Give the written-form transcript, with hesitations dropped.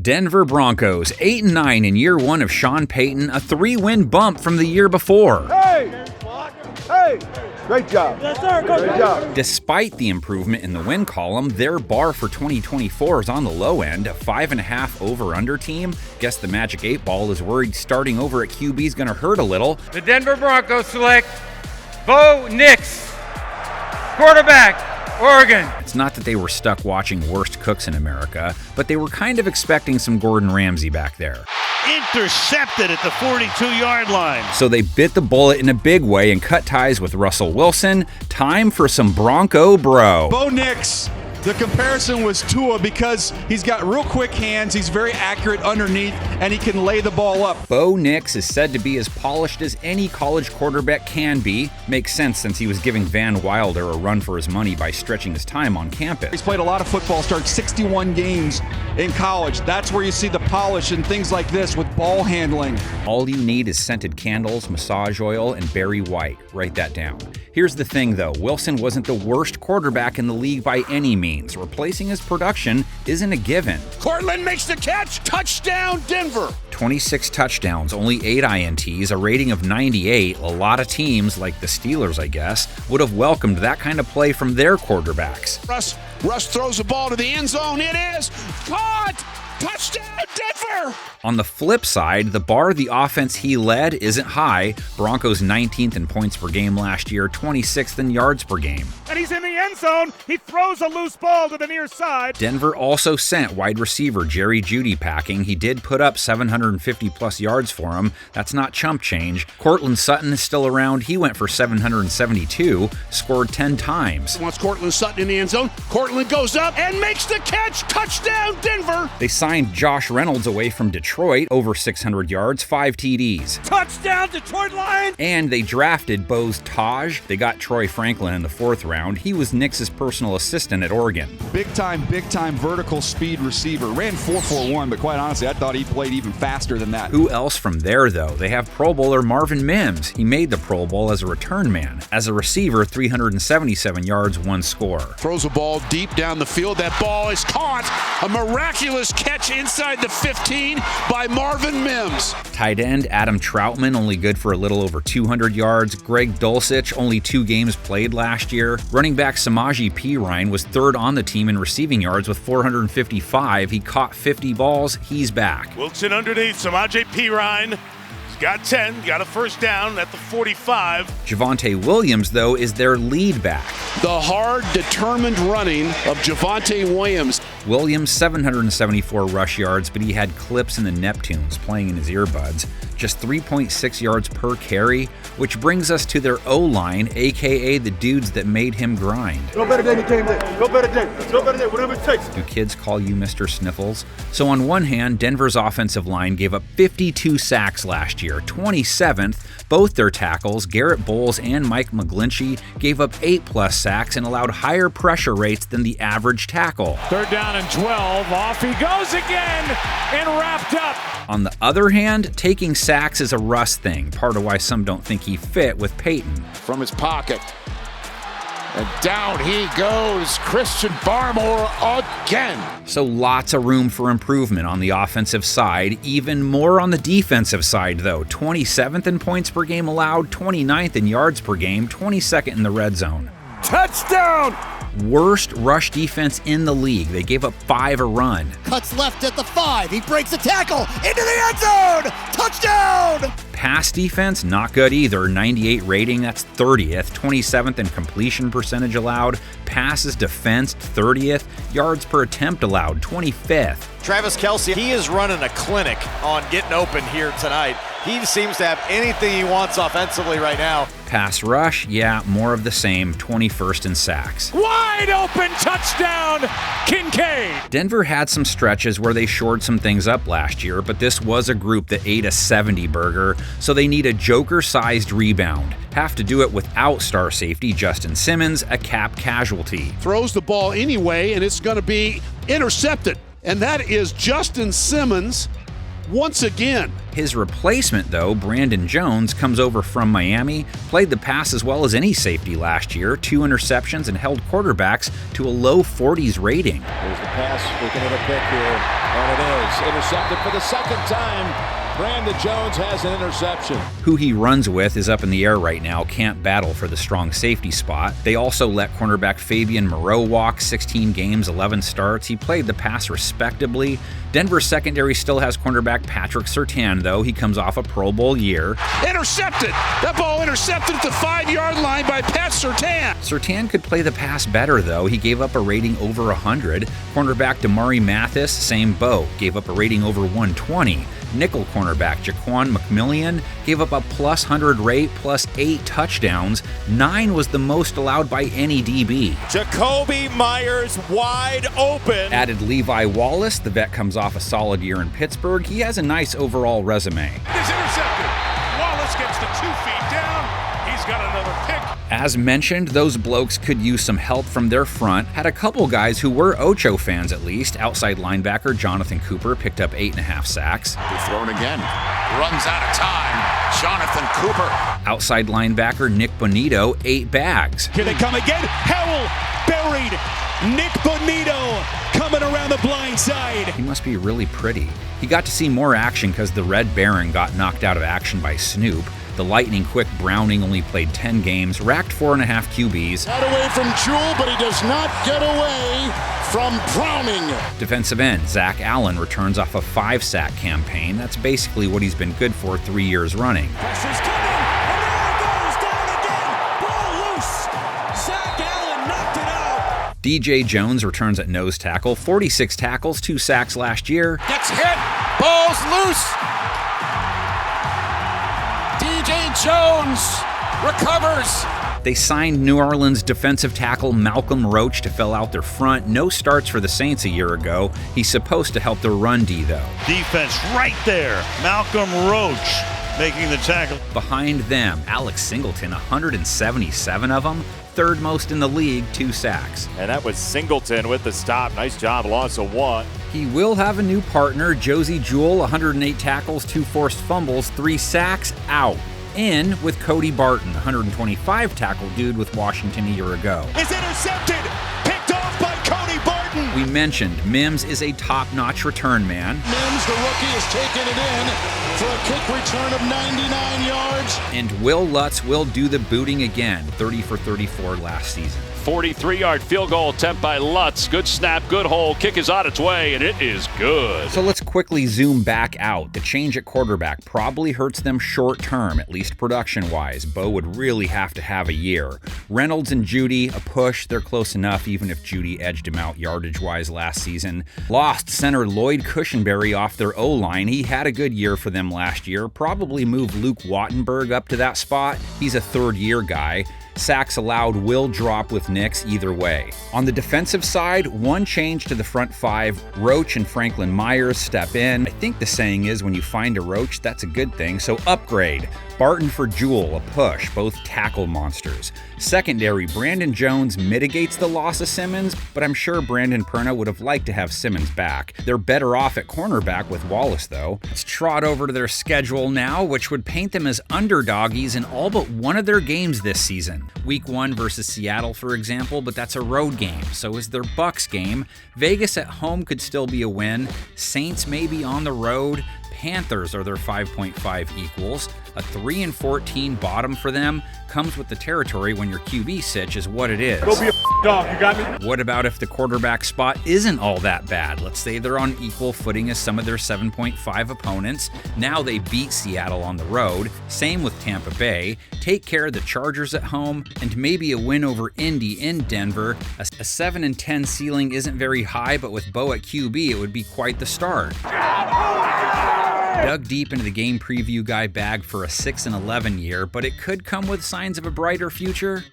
Denver Broncos, 8-9 in year one of Sean Payton, a 3-win bump from the year before. Hey! Great job. Yes, sir. Great job. Despite the improvement in the win column, their bar for 2024 is on the low end, a 5.5 over-under team. Guess the Magic 8 Ball is worried starting over at QB is going to hurt a little. The Denver Broncos select Bo Nix, quarterback, Oregon. It's not that they were stuck watching Worst Cooks in America, but they were kind of expecting some Gordon Ramsay back there. Intercepted at the 42-yard line. So they bit the bullet in a big way and cut ties with Russell Wilson. Time for some Bronco bro. Bo Nix. The comparison was Tua because he's got real quick hands, he's very accurate underneath, and he can lay the ball up. Bo Nix is said to be as polished as any college quarterback can be. Makes sense since he was giving Van Wilder a run for his money by stretching his time on campus. He's played a lot of football, started 61 games in college. That's where you see the polish and things like this with ball handling. All you need is scented candles, massage oil, and Barry White. Write that down. Here's the thing though, Wilson wasn't the worst quarterback in the league by any means. Replacing his production isn't a given. Cortland makes the catch. Touchdown, Denver. 26 touchdowns, only 8 INTs, a rating of 98. A lot of teams, like the Steelers, I guess, would have welcomed that kind of play from their quarterbacks. Russ throws the ball to the end zone. It is caught. Touchdown, Denver! On the flip side, the bar the offense he led isn't high. Broncos 19th in points per game last year, 26th in yards per game. And he's in the end zone. He throws a loose ball to the near side. Denver also sent wide receiver Jerry Jeudy packing. He did put up 750-plus yards for him. That's not chump change. Cortland Sutton is still around. He went for 772, scored 10 times. Wants Cortland Sutton in the end zone. Cortland goes up and makes the catch. Touchdown, Denver! They signed Josh Reynolds away from Detroit, over 600 yards, 5 TDs. Touchdown, Detroit Lions! And they drafted Bo's Taj. They got Troy Franklin in the 4th round. He was Nix's personal assistant at Oregon. Big time vertical speed receiver. Ran 4.41, but quite honestly, I thought he played even faster than that. Who else from there, though? They have Pro Bowler Marvin Mims. He made the Pro Bowl as a return man. As a receiver, 377 yards, 1 score. Throws a ball deep down the field. That ball is caught. A miraculous catch inside the 15 by Marvin Mims. Tight end Adam Troutman, only good for a little over 200 yards. Greg Dulcich, only 2 games played last year. Running back Samaje Perine was 3rd on the team in receiving yards with 455. He caught 50 balls. He's back. Wilson underneath. Samaje Perine. Got 10, got a first down at the 45. Javonte Williams, though, is their lead back. The hard, determined running of Javonte Williams. Williams, 774 rush yards, but he had clips in the Neptunes playing in his earbuds. Just 3.6 yards per carry, which brings us to their O-line, a.k.a. the dudes that made him grind. Go better than you came there. Go better than. Go better than. Whatever it takes. Do kids call you Mr. Sniffles? So on one hand, Denver's offensive line gave up 52 sacks last year, 27th. Both their tackles, Garrett Bowles and Mike McGlinchey, gave up 8+ sacks and allowed higher pressure rates than the average tackle. 3rd down and 12. Off he goes again and wrapped up. On the other hand, taking sacks is a Russ thing, part of why some don't think he fit with Payton. From his pocket. And down he goes, Christian Barmore again. So lots of room for improvement on the offensive side, even more on the defensive side though. 27th in points per game allowed, 29th in yards per game, 22nd in the red zone. Touchdown! Worst rush defense in the league. They gave up 5 a run. Cuts left at the 5. He breaks a tackle into the end zone. Touchdown! Pass defense, not good either. 98 rating, that's 30th. 27th in completion percentage allowed. Passes defense, 30th. Yards per attempt allowed, 25th. Travis Kelce, he is running a clinic on getting open here tonight. He seems to have anything he wants offensively right now. Pass rush, yeah, more of the same, 21st in sacks. Wide open touchdown, Kincaid. Denver had some stretches where they shored some things up last year, but this was a group that ate a 70 burger, so they need a Joker-sized rebound. Have to do it without star safety Justin Simmons, a cap casualty. Throws the ball anyway, and it's going to be intercepted. And that is Justin Simmons once again. His replacement, though, Brandon Jones, comes over from Miami, played the pass as well as any safety last year, 2 interceptions, and held quarterbacks to a low 40s rating. There's the pass, looking at a pick here. And it is intercepted for the second time. Brandon Jones has an interception. Who he runs with is up in the air right now, can't battle for the strong safety spot. They also let cornerback Fabian Moreau walk, 16 games, 11 starts. He played the pass respectably. Denver's secondary still has cornerback Patrick Surtain, though. He comes off a Pro Bowl year. Intercepted! That ball intercepted at the 5-yard line by Pat Surtain. Surtain could play the pass better, though. He gave up a rating over 100. Cornerback Damari Mathis, same boat, gave up a rating over 120. Nickel cornerback Jaquan McMillian gave up a plus 100 rate, plus 8 touchdowns. 9 was the most allowed by any DB. Jacoby Myers wide open. Added Levi Wallace. The vet comes off a solid year in Pittsburgh. He has a nice overall resume. It is intercepted. Wallace gets the 2 feet down. He's got another pick. As mentioned, those blokes could use some help from their front. Had a couple guys who were Ocho fans at least. Outside linebacker Jonathan Cooper picked up 8.5 sacks. They're thrown again. Runs out of time. Jonathan Cooper. Outside linebacker Nick Bonito, 8 bags. Here they come again. Howell buried. Nick Bonito coming around the blind side. He must be really pretty. He got to see more action because the Red Baron got knocked out of action by Snoop. The lightning quick Browning only played 10 games, racked 4.5 QBs. Got away from Jewell, but he does not get away from Browning. Defensive end Zach Allen returns off a 5-sack campaign. That's basically what he's been good for 3 years running. Pressure's coming, and there it goes, down again. Ball loose. Zach Allen knocked it out. DJ Jones returns at nose tackle, 46 tackles, 2 sacks last year. Gets hit. Ball's loose. DJ Jones recovers. They signed New Orleans defensive tackle Malcolm Roach to fill out their front. No starts for the Saints a year ago. He's supposed to help their run D, though. Defense right there. Malcolm Roach making the tackle. Behind them, Alex Singleton, 177 of them. Third most in the league, 2 sacks. And that was Singleton with the stop. Nice job, loss of 1. He will have a new partner, Josie Jewell, 108 tackles, 2 forced fumbles, 3 sacks, out. In with Cody Barton, 125 tackle dude with Washington a year ago. Is intercepted, picked off by Cody Barton. We mentioned Mims is a top-notch return man. Mims, the rookie, is taking it in for a kick return of 99 yards. And Will Lutz will do the booting again, 30 for 34 last season. 43-yard field goal attempt by Lutz. Good snap, good hole. Kick is on its way, and it is good. So let's quickly zoom back out. The change at quarterback probably hurts them short term, at least production-wise. Bo would really have to have a year. Reynolds and Judy, a push. They're close enough, even if Judy edged him out yardage-wise last season. Lost center Lloyd Cushenberry off their O-line. He had a good year for them last year. Probably move Luke Wattenberg up to that spot. He's a third-year guy. Sacks allowed will drop with Nix either way. On the defensive side, one change to the front 5. Roach and Franklin Myers step in. I think the saying is when you find a Roach, that's a good thing, so upgrade. Barton for Jewell, a push, both tackle monsters. Secondary, Brandon Jones mitigates the loss of Simmons, but I'm sure Brandon Perna would have liked to have Simmons back. They're better off at cornerback with Wallace, though. Let's trot over to their schedule now, which would paint them as underdoggies in all but one of their games this season. Week 1 versus Seattle, for example, but that's a road game. So is their Bucs game. Vegas at home could still be a win. Saints may be on the road. Panthers are their 5.5 equals. A 3-14 bottom for them comes with the territory when your QB sitch is what it is. Go be a dog, you got me? What about if the quarterback spot isn't all that bad? Let's say they're on equal footing as some of their 7.5 opponents. Now they beat Seattle on the road. Same with Tampa Bay. Take care of the Chargers at home, and maybe a win over Indy in Denver. A 7-10 ceiling isn't very high, but with Bo at QB, it would be quite the start. Dug deep into the game preview guy bag for a 6-11 year, but it could come with signs of a brighter future.